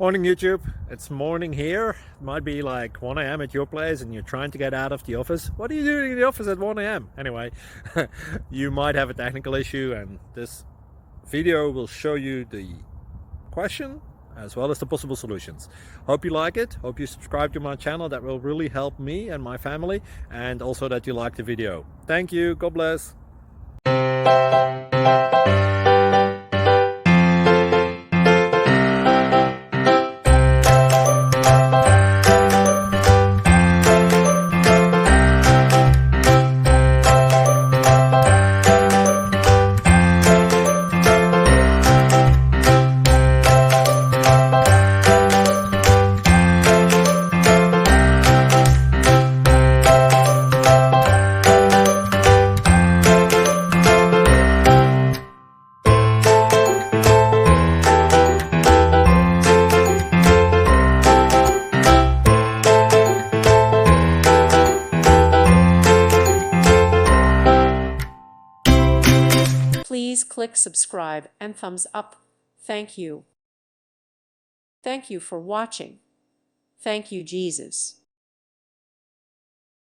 Morning YouTube, it's morning here. It might be like 1 a.m. at your place and you're trying to get out of the office. What are you doing in the office at 1 a.m.? Anyway, you might have a technical issue and this video will show you the question as well as the possible solutions. Hope you like it, hope you subscribe to my channel. That will really help me and my family, and also that you like the video. Thank you, God bless. Please click subscribe and thumbs up. Thank you. Thank you for watching. Thank you, Jesus.